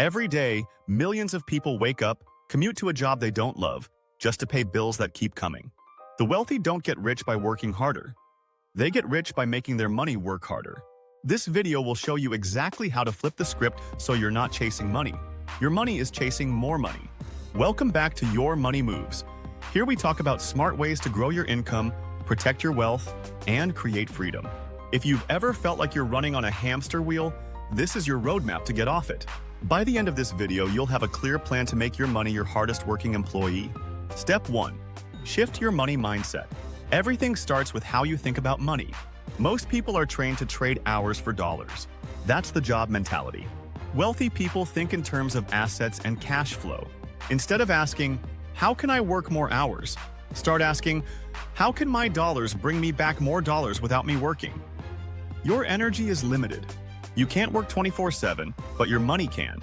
Every day, millions of people wake up, commute to a job they don't love, just to pay bills that keep coming. The wealthy don't get rich by working harder. They get rich by making their money work harder. This video will show you exactly how to flip the script so you're not chasing money. Your money is chasing more money. Welcome back to Your Money Moves. Here we talk about smart ways to grow your income, protect your wealth, and create freedom. If you've ever felt like you're running on a hamster wheel, this is your roadmap to get off it. By the end of this video, you'll have a clear plan to make your money your hardest working employee. Step 1. Shift your money mindset. Everything starts with how you think about money. Most people are trained to trade hours for dollars. That's the job mentality. Wealthy people think in terms of assets and cash flow. Instead of asking, how can I work more hours? Start asking, how can my dollars bring me back more dollars without me working? Your energy is limited. You can't work 24/7, but your money can.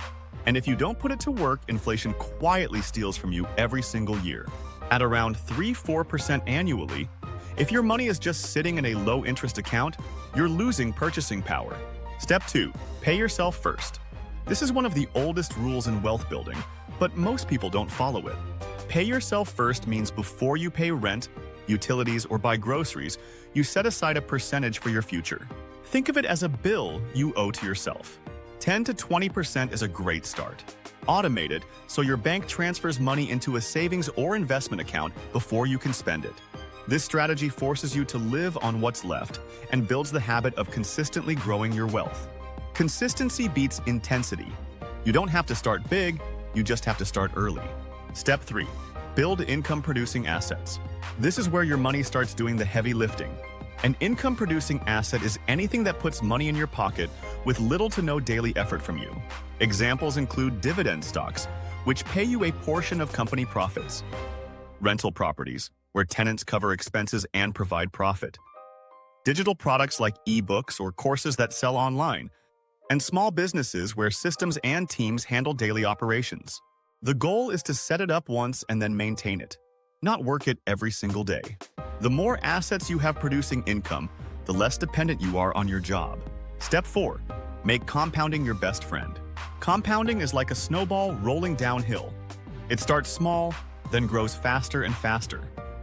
And if you don't put it to work, inflation quietly steals from you every single year. At around 3–4% annually, if your money is just sitting in a low-interest account, you're losing purchasing power. Step 2. Pay yourself first. This is one of the oldest rules in wealth building, but most people don't follow it. Pay yourself first means before you pay rent, utilities, or buy groceries, you set aside a percentage for your future. Think of it as a bill you owe to yourself. 10 to 20% is a great start. Automate it so your bank transfers money into a savings or investment account before you can spend it. This strategy forces you to live on what's left and builds the habit of consistently growing your wealth. Consistency beats intensity. You don't have to start big, you just have to start early. Step 3. Build income-producing assets. This is where your money starts doing the heavy lifting. An income-producing asset is anything that puts money in your pocket with little to no daily effort from you. Examples include dividend stocks, which pay you a portion of company profits, rental properties, where tenants cover expenses and provide profit, digital products like ebooks or courses that sell online, and small businesses where systems and teams handle daily operations. The goal is to set it up once and then maintain it, not work it every single day. The more assets you have producing income, the less dependent you are on your job. Step 4. Make compounding your best friend. Compounding is like a snowball rolling downhill. It starts small, then grows faster and faster.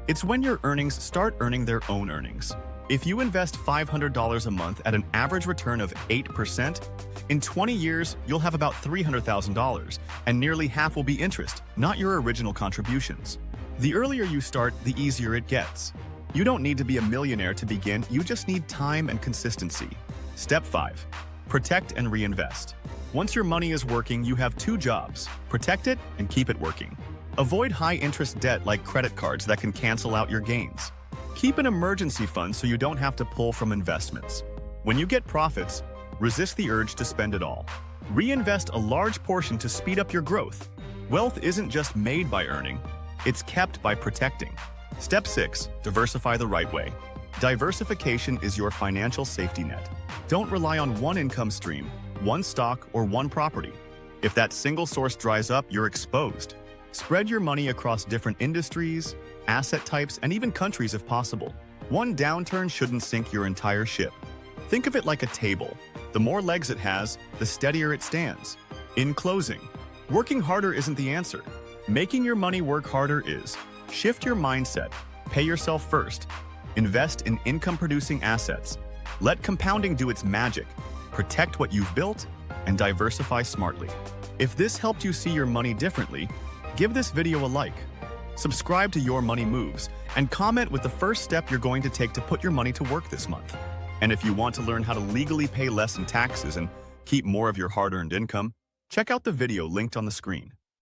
It's when your earnings start earning their own earnings. If you invest $500 a month at an average return of 8%, in 20 years, you'll have about $300,000, and nearly half will be interest, not your original contributions. The earlier you start, the easier it gets. You don't need to be a millionaire to begin, you just need time and consistency. Step 5. Protect and reinvest. Once your money is working, you have two jobs: protect it and keep it working. Avoid high-interest debt like credit cards that can cancel out your gains. Keep an emergency fund so you don't have to pull from investments. When you get profits, resist the urge to spend it all. Reinvest a large portion to speed up your growth. Wealth isn't just made by earning, it's kept by protecting. Step 6. Diversify the right way. Diversification is your financial safety net. Don't rely on one income stream, one stock, or one property. If that single source dries up, you're exposed. Spread your money across different industries, asset types, and even countries if possible. One downturn shouldn't sink your entire ship. Think of it like a table. The more legs it has, the steadier it stands. In closing, working harder isn't the answer. Making your money work harder is. Shift your mindset, pay yourself first, invest in income-producing assets, let compounding do its magic, protect what you've built, and diversify smartly. If this helped you see your money differently, give this video a like, subscribe to Your Money Moves, and comment with the first step you're going to take to put your money to work this month. And if you want to learn how to legally pay less in taxes and keep more of your hard-earned income, check out the video linked on the screen.